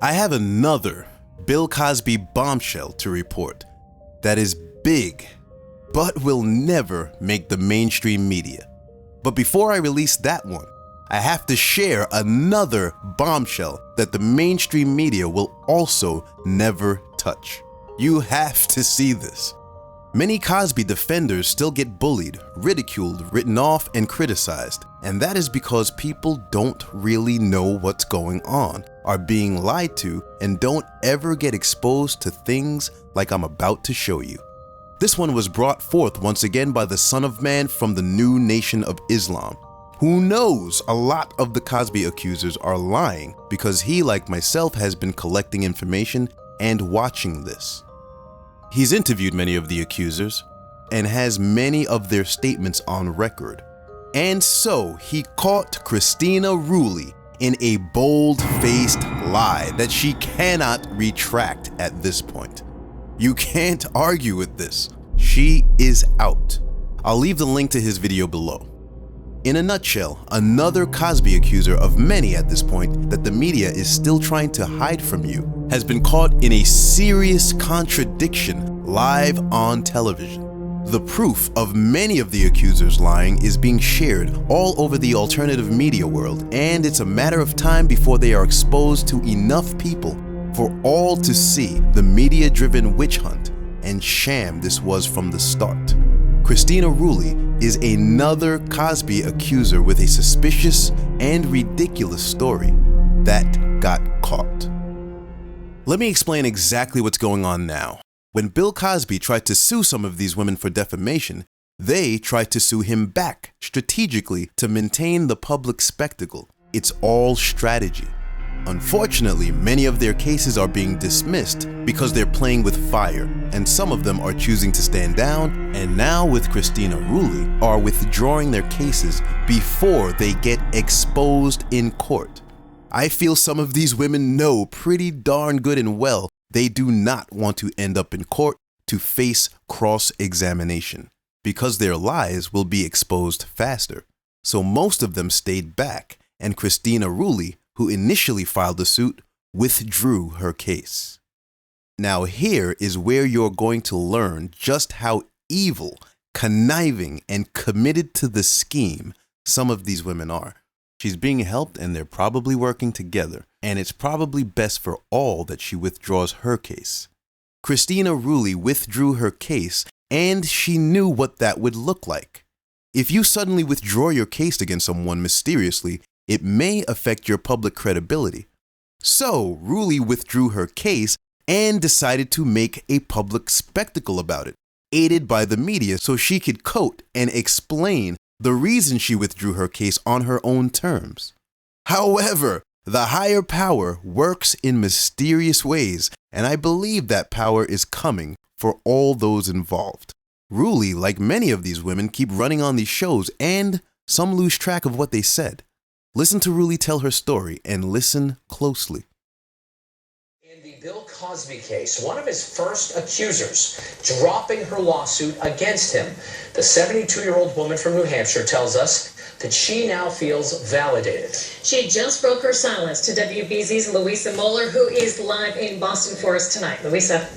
I have another Bill Cosby bombshell to report that is big, but will never make the mainstream media. But before I release that one, I have to share another bombshell that the mainstream media will also never touch. You have to see this. Many Cosby defenders still get bullied, ridiculed, written off, and criticized, and that is because people don't really know what's going on, are being lied to, and don't ever get exposed to things like I'm about to show you. This one was brought forth once again by the Son of Man from the new Nation of Islam, who knows a lot of the Cosby accusers are lying because he, like myself, has been collecting information and watching this. He's interviewed many of the accusers and has many of their statements on record. And so he caught Christina Rulli in a bold-faced lie that she cannot retract at this point. You can't argue with this. She is out. I'll leave the link to his video below. In a nutshell, another Cosby accuser of many at this point that the media is still trying to hide from you has been caught in a serious contradiction live on television. The proof of many of the accusers lying is being shared all over the alternative media world, and it's a matter of time before they are exposed to enough people for all to see the media-driven witch hunt and sham this was from the start. Christina Rulli is another Cosby accuser with a suspicious and ridiculous story that got caught. Let me explain exactly what's going on now. When Bill Cosby tried to sue some of these women for defamation, they tried to sue him back strategically to maintain the public spectacle. It's all strategy. Unfortunately, many of their cases are being dismissed because they're playing with fire, and some of them are choosing to stand down, and now with Christina Rulli are withdrawing their cases before they get exposed in court. I feel some of these women know pretty darn good and well they do not want to end up in court to face cross-examination because their lies will be exposed faster. So most of them stayed back, and Christina Rulli, who initially filed the suit, withdrew her case. Now here is where you're going to learn just how evil, conniving, and committed to the scheme some of these women are. She's being helped and they're probably working together, and it's probably best for all that she withdraws her case. Christina Rulli withdrew her case, and she knew what that would look like. If you suddenly withdraw your case against someone mysteriously, it may affect your public credibility. So Rulli withdrew her case and decided to make a public spectacle about it, aided by the media so she could quote and explain the reason she withdrew her case on her own terms. However, the higher power works in mysterious ways, and I believe that power is coming for all those involved. Rulli, like many of these women, keep running on these shows, and some lose track of what they said. Listen to Rulli tell her story, and listen closely. In the Bill Cosby case, one of his first accusers dropping her lawsuit against him, the 72-year-old woman from New Hampshire tells us that she now feels validated. She just broke her silence to WBZ's Louisa Moeller, who is live in Boston for us tonight. Louisa.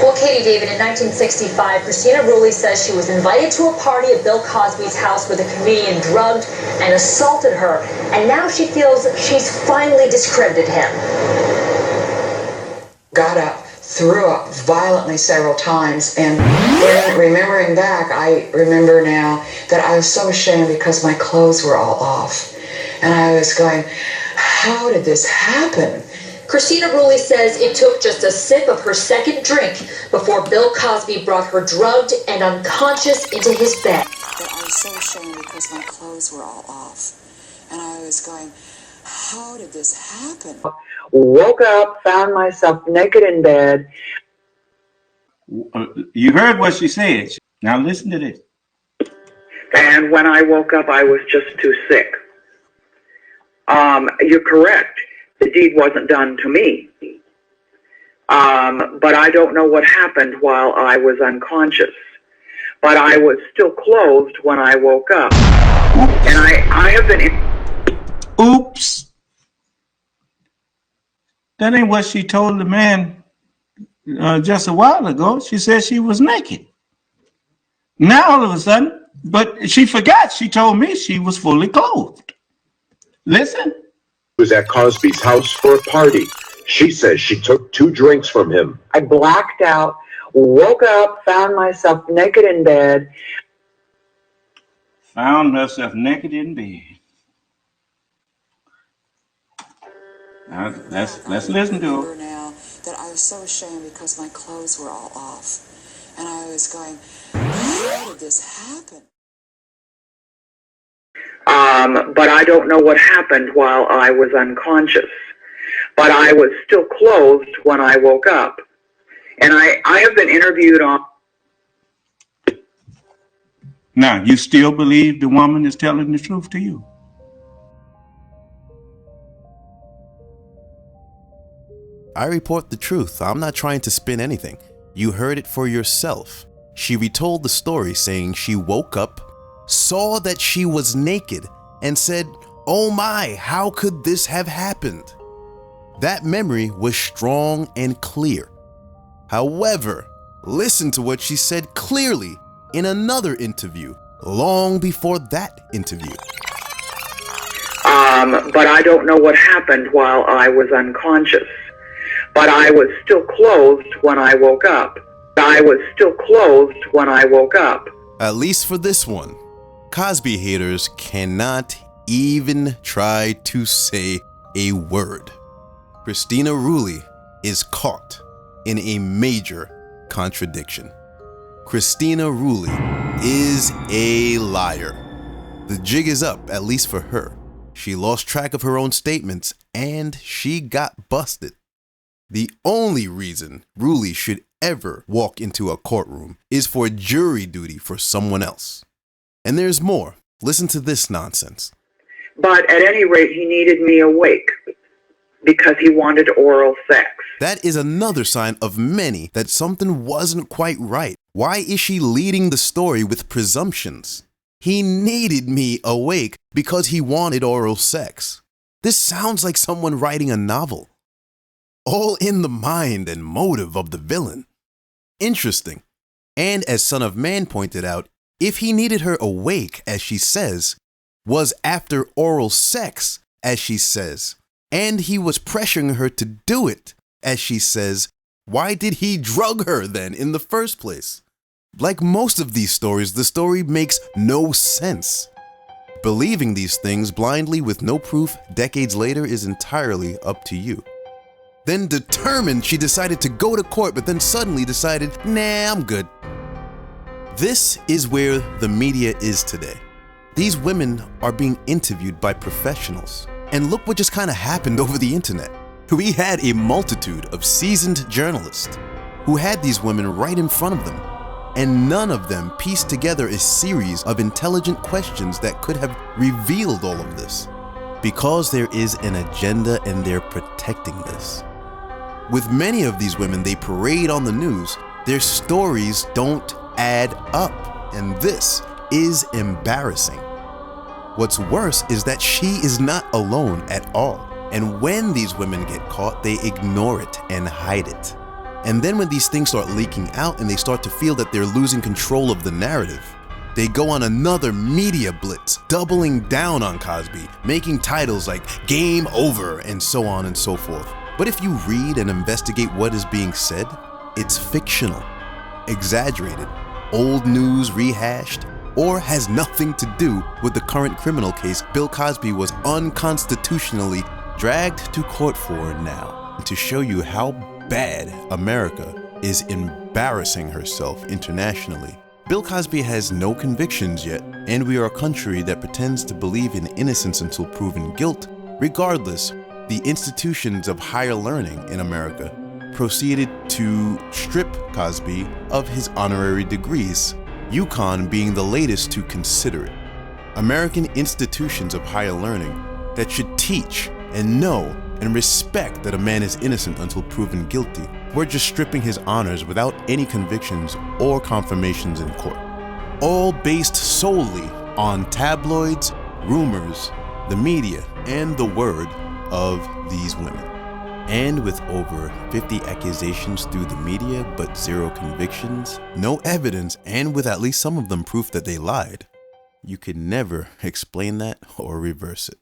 Well, Katie David, in 1965, Christina Rulli says she was invited to a party at Bill Cosby's house where the comedian drugged and assaulted her, and now she feels she's finally discredited him. Got up, threw up violently several times, and remembering back, I remember now that I was so ashamed because my clothes were all off, and I was going, how did this happen? Christina Rulli says it took just a sip of her second drink before Bill Cosby brought her drugged and unconscious into his bed. That I was so ashamed because my clothes were all off, and I was going, how did this happen? Woke up, found myself naked in bed. You heard what she said. Now listen to this. And when I woke up, I was just too sick. You're correct. The deed wasn't done to me. But I don't know what happened while I was unconscious. But I was still clothed when I woke up. And I have been... Oops. That ain't what she told the man just a while ago. She said she was naked. Now all of a sudden, but she forgot. She told me she was fully clothed. Listen. Was at Cosby's house for a party. She says she took 2 drinks from him. I blacked out, woke up, found myself naked in bed. Found herself naked in bed. Now, let's listen to her. Now that I was so ashamed because my clothes were all off. And I was going, how did this happen? But I don't know what happened while I was unconscious. But I was still clothed when I woke up. And I have been interviewed on... Now, you still believe the woman is telling the truth to you? I report the truth. I'm not trying to spin anything. You heard it for yourself. She retold the story saying she woke up, saw that she was naked, and said, "Oh my, how could this have happened?" That memory was strong and clear. However, listen to what she said clearly in another interview, long before that interview. But I don't know what happened while I was unconscious. But I was still clothed when I woke up. I was still clothed when I woke up. At least for this one, Cosby haters cannot even try to say a word. Christina Rulli is caught in a major contradiction. Christina Rulli is a liar. The jig is up, at least for her. She lost track of her own statements and she got busted. The only reason Rulli should ever walk into a courtroom is for jury duty for someone else. And there's more. Listen to this nonsense. But at any rate, he needed me awake because he wanted oral sex. That is another sign of many that something wasn't quite right. Why is she leading the story with presumptions? He needed me awake because he wanted oral sex. This sounds like someone writing a novel. All in the mind and motive of the villain. Interesting. And as Son of Man pointed out, if he needed her awake, as she says, was after oral sex, as she says, and he was pressuring her to do it, as she says, why did he drug her then in the first place? Like most of these stories, the story makes no sense. Believing these things blindly with no proof decades later is entirely up to you. Then determined, she decided to go to court, but then suddenly decided, nah, I'm good. This is where the media is today. These women are being interviewed by professionals. And look what just kind of happened over the internet. We had a multitude of seasoned journalists who had these women right in front of them. And none of them pieced together a series of intelligent questions that could have revealed all of this. Because there is an agenda and they're protecting this. With many of these women they parade on the news, their stories don't add up, and this is embarrassing. What's worse is that she is not alone at all, and when these women get caught, they ignore it and hide it. And then when these things start leaking out and they start to feel that they're losing control of the narrative, they go on another media blitz, doubling down on Cosby, making titles like "Game Over" and so on and so forth. But if you read and investigate what is being said, it's fictional, exaggerated, old news rehashed, or has nothing to do with the current criminal case Bill Cosby was unconstitutionally dragged to court for now. To show you how bad America is embarrassing herself internationally. Bill Cosby has no convictions yet, and we are a country that pretends to believe in innocence until proven guilt. Regardless, the institutions of higher learning in America proceeded to strip Cosby of his honorary degrees, UConn being the latest to consider it. American institutions of higher learning that should teach and know and respect that a man is innocent until proven guilty. We're just stripping his honors without any convictions or confirmations in court. All based solely on tabloids, rumors, the media, and the word of these women. And with over 50 accusations through the media but zero convictions, no evidence, and with at least some of them proof that they lied, you could never explain that or reverse it.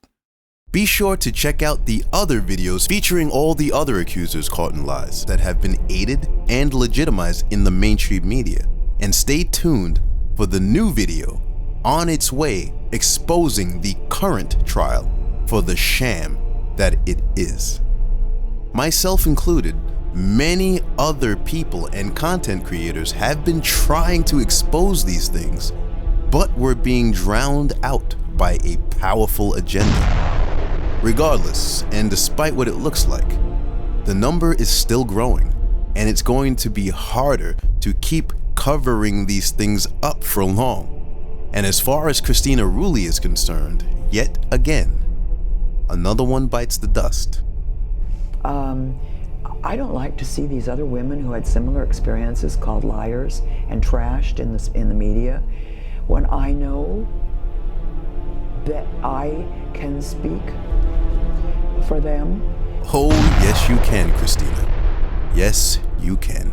Be sure to check out the other videos featuring all the other accusers caught in lies that have been aided and legitimized in the mainstream media. And stay tuned for the new video on its way exposing the current trial for the sham that it is. Myself included, many other people and content creators have been trying to expose these things, but were being drowned out by a powerful agenda. Regardless, and despite what it looks like, the number is still growing, and it's going to be harder to keep covering these things up for long. And as far as Christina Rulli is concerned, yet again, another one bites the dust. I don't like to see these other women who had similar experiences called liars and trashed in the media, when I know that I can speak for them. Oh, yes you can, Christina. Yes, you can.